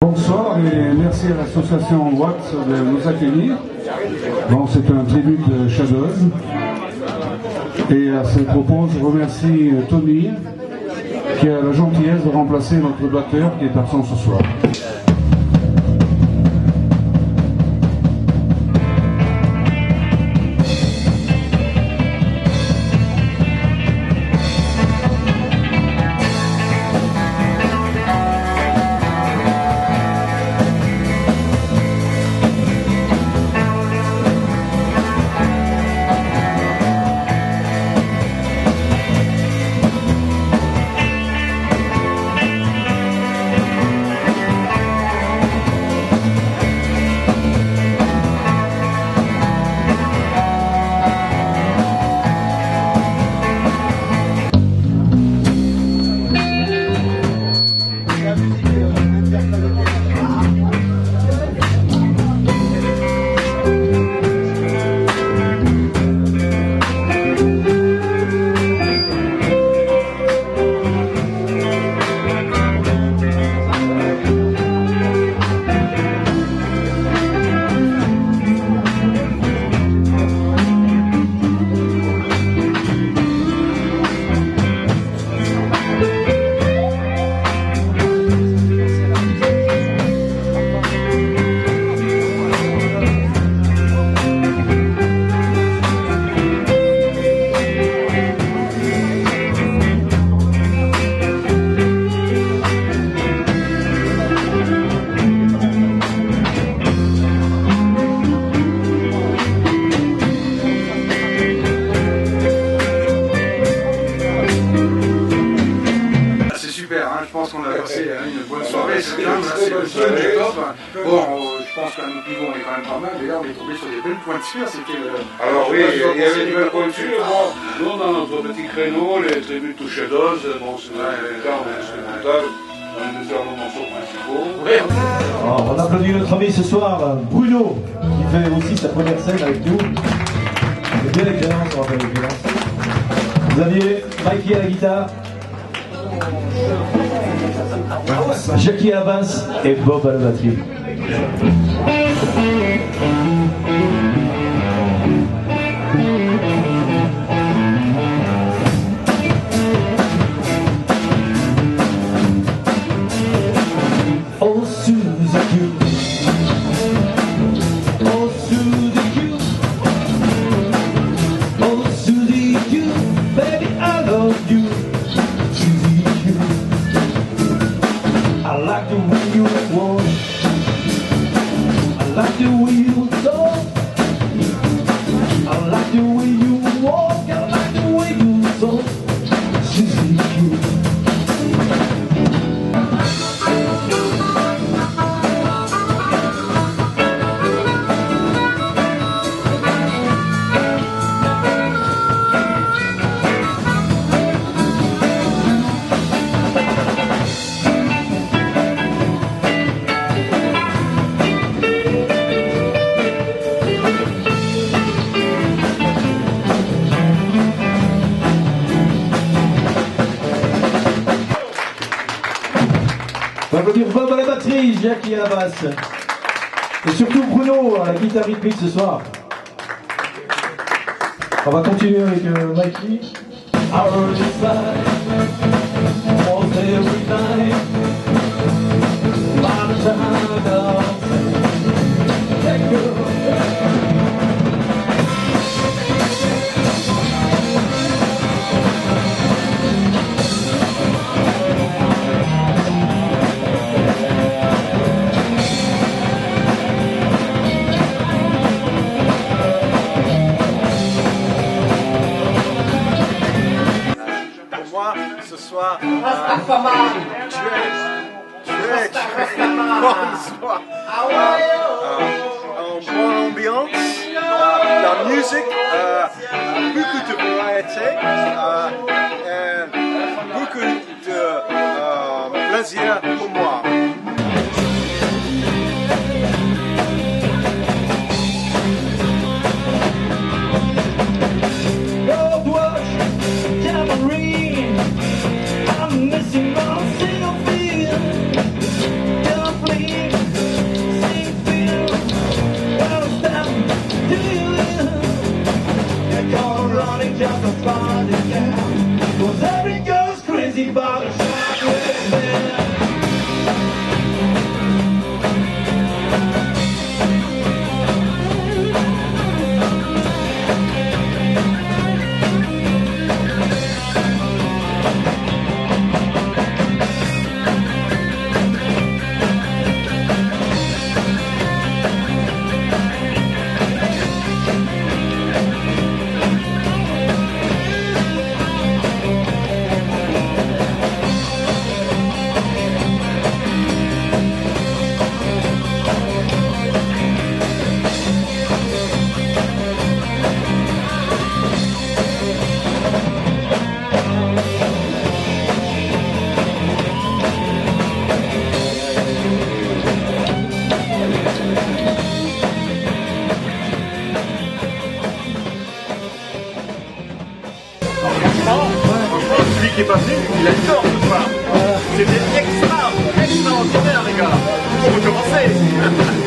Bonsoir et merci à l'association Watts de nous accueillir. Bon, c'est un tribut de Shadows. Et à ce propos, je remercie Tony qui a la gentillesse de remplacer notre batteur qui est absent ce soir. Je pense qu'on a passé une bonne soirée, c'est bien, là c'est le fun du top. Bon, je pense qu'à notre niveau on est quand même pas mal, d'ailleurs on est tombé sur des belles pointures, c'était le... Alors oui, il y avait des belles pointures, bon, nous dans notre petit créneau, les tribus to Shadows, bon c'est un cadre instrumental, on est plusieurs morceaux principaux. Ouais. Alors, on applaudit notre ami ce soir, Bruno, qui fait aussi sa première scène avec nous. C'est bien l'expérience, on rappelle l'expérience. Vous aviez Mikey à la guitare, Jackie à la basse et Bob à la batterie. Oh Suzy Q, oh Suzy Q, oh Suzy Q, baby I love you. I like the way you walk, I like the way you talk, I like the way you walk, I like the way you talk, Suzy Q. On va applaudir Bob à la batterie, Jackie à la basse. Et surtout Bruno à la guitare rythmique ce soir. On va continuer avec Mikey. Our inside was every night. By the time I got that girl. Ce soir, tu es bonsoir. En bonne ambiance, la musique, beaucoup de variété, et beaucoup de plaisir pour moi. I'm missing my Sylvia. il a tort ce soir. C'était extraordinaire les gars. On peut commencer.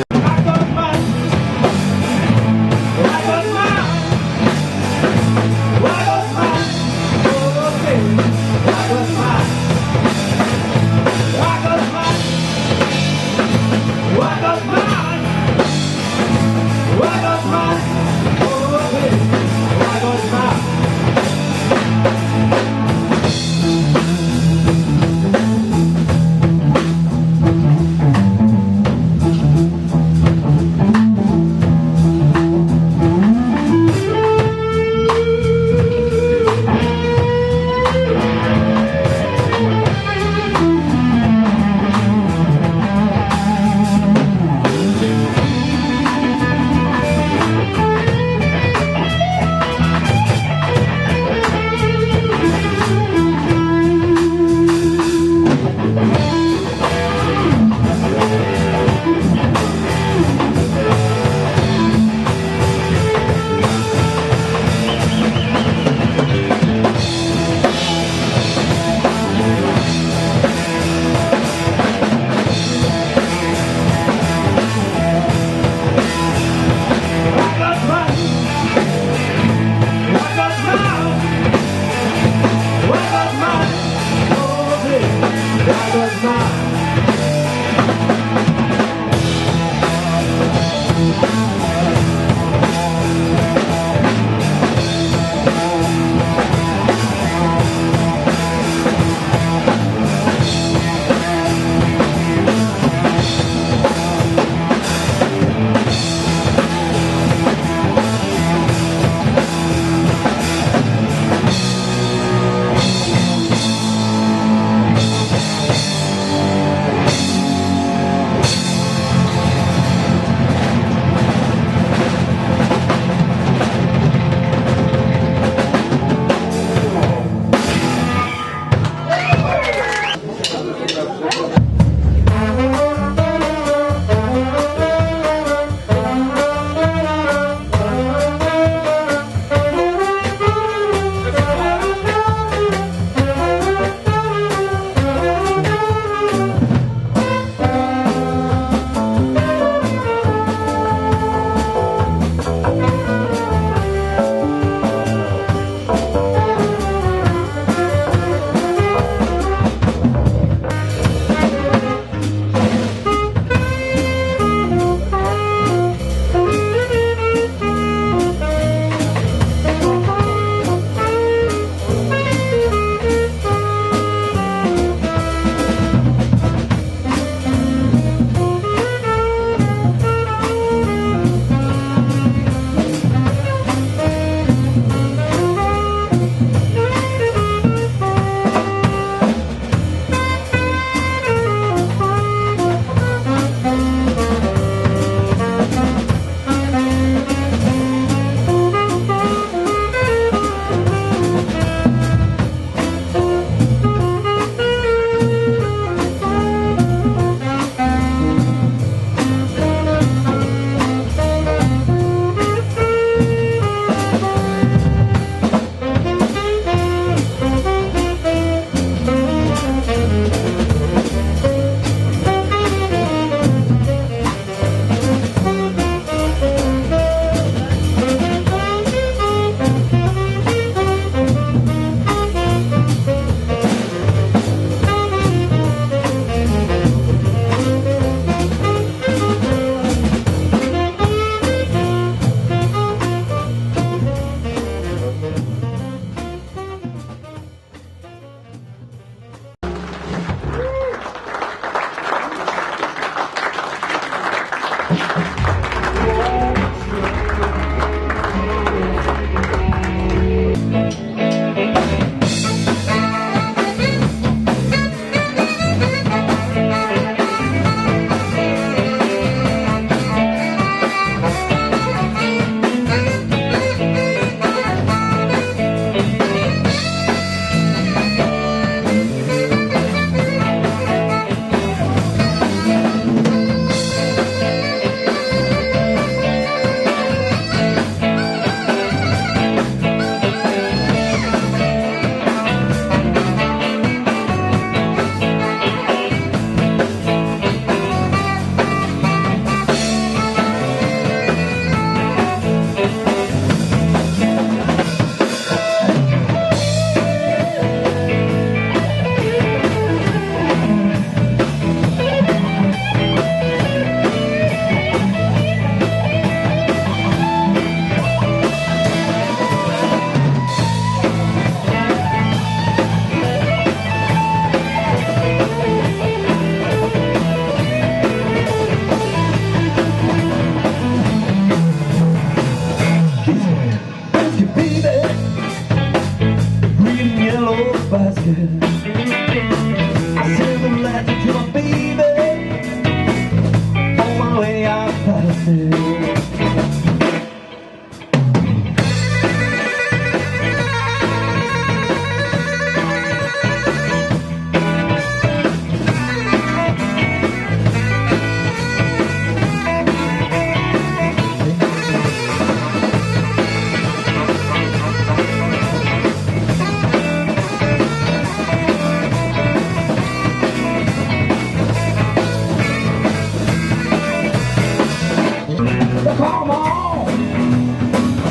Come on,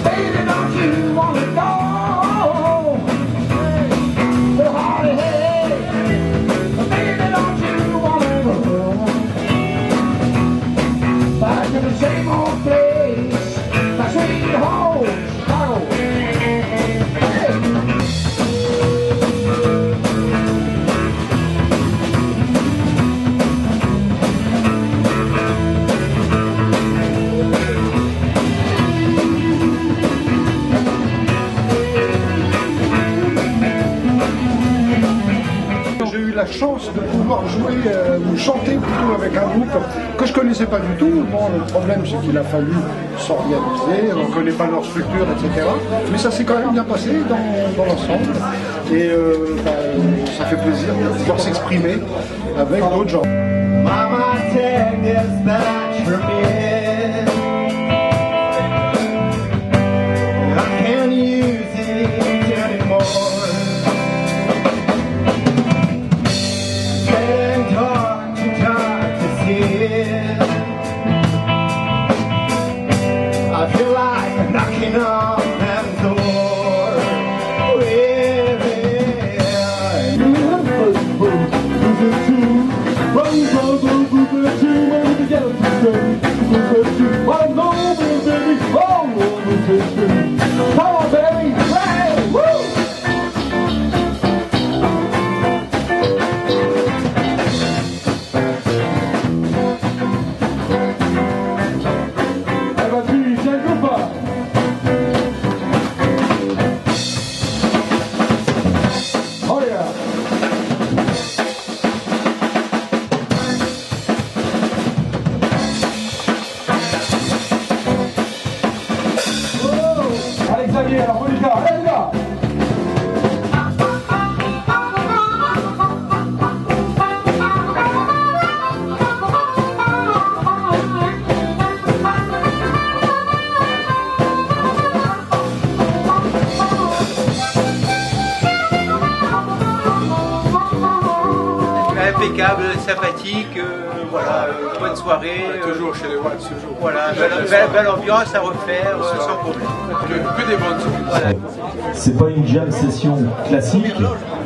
baby, don't you wanna go? The Harley, baby, don't you wanna go? Back to the same old place, my sweet home, Chicago. J'ai eu la chance de pouvoir jouer ou chanter plutôt avec un groupe que je connaissais pas du tout. Bon, le problème c'est qu'il a fallu s'organiser, on ne connaît pas leur structure, etc. Mais ça s'est quand même bien passé dans l'ensemble. Et ça fait plaisir de pouvoir s'exprimer avec d'autres gens. Mama, take this back from me. I can't use it anymore. Getting dark, too dark to see. I feel like knocking on heaven's door. Come on, baby! Hey! Woo! Oh yeah! Allez Xavier, alors Monica, allez les gars! Impeccable, sympathique, voilà, bonne soirée. Toujours chez les Watts, toujours. Voilà, belle ambiance à refaire, sans problème. Que des bonnes choses. Voilà. C'est pas une jam session classique,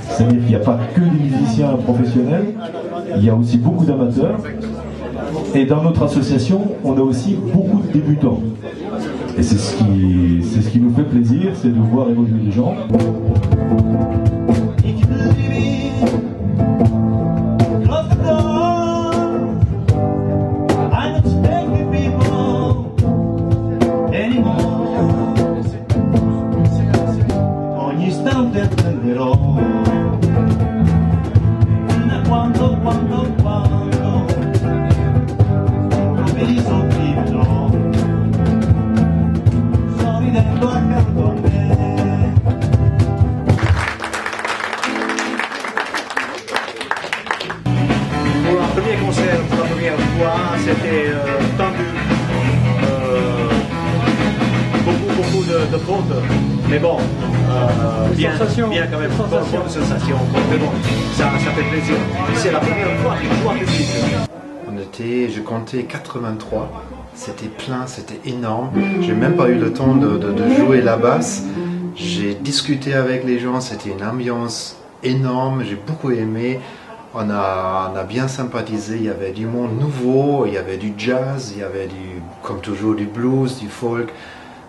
c'est-à-dire qu'il n'y a pas que des musiciens professionnels, il y a aussi beaucoup d'amateurs. Et dans notre association, on a aussi beaucoup de débutants. Et c'est ce qui nous fait plaisir, c'est de voir évoluer les gens. Ogni istante attenderò fino a quando improvviso ti vedrò sorridendo accanto a me. Pour un premier concert, pour la première fois, c'était tendu. Beaucoup de fautes, mais bon, bien quand même, bonne sensation, mais bon, ça fait plaisir. C'est la première fois que je joue en public. Je comptais 83, c'était plein, c'était énorme. J'ai même pas eu le temps de jouer la basse. J'ai discuté avec les gens, c'était une ambiance énorme, j'ai beaucoup aimé. On a bien sympathisé, il y avait du monde nouveau, il y avait du jazz, il y avait comme toujours du blues, du folk.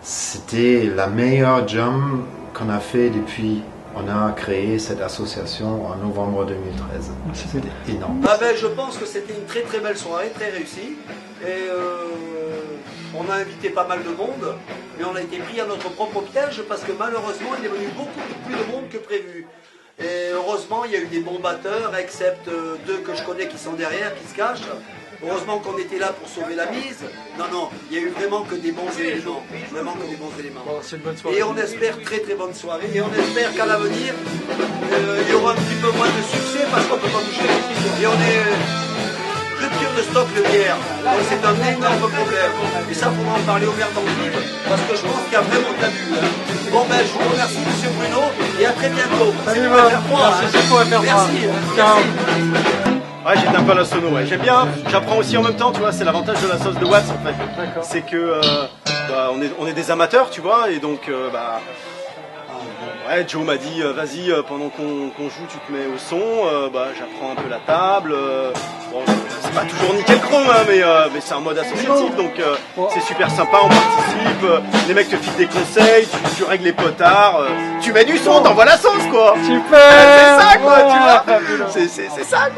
C'était la meilleure jam qu'on a fait depuis on a créé cette association en novembre 2013. C'était énorme. Ah ben, je pense que c'était une très très belle soirée, très réussie. Et on a invité pas mal de monde, mais on a été pris à notre propre piège parce que malheureusement il est venu beaucoup plus de monde que prévu. Et heureusement il y a eu des bons batteurs, excepté deux que je connais qui sont derrière, qui se cachent. Heureusement qu'on était là pour sauver la mise. Non, il y a eu vraiment que des bons éléments. Vraiment que des bons éléments. Bon, c'est une bonne soirée. Et on espère très très bonne soirée. Et on espère qu'à l'avenir, il y aura un petit peu moins de succès parce qu'on peut pas bouger. Et on est rupture de stock de bière. Donc c'est un énorme problème. Et ça, il faudra en parler au maire d'Antibes parce que je pense qu'il y a vraiment de l'abus. Bon ben, je vous remercie monsieur Bruno et à très bientôt. Salut, Merci. Ouais, j'étais un peu à la sono, ouais. J'aime bien, j'apprends aussi en même temps, tu vois, c'est l'avantage de la sauce de Watts en fait. C'est que on est des amateurs, tu vois, et donc ouais, Joe m'a dit vas-y, pendant qu'on joue, tu te mets au son, j'apprends un peu la table. Bon, c'est pas toujours nickel chrome, hein, mais c'est un mode associatif, donc c'est super sympa, on participe, les mecs te filent des conseils, tu règles les potards, tu mets du son, t'envoies la sauce quoi. Super. C'est ça quoi, tu vois. C'est ça quoi.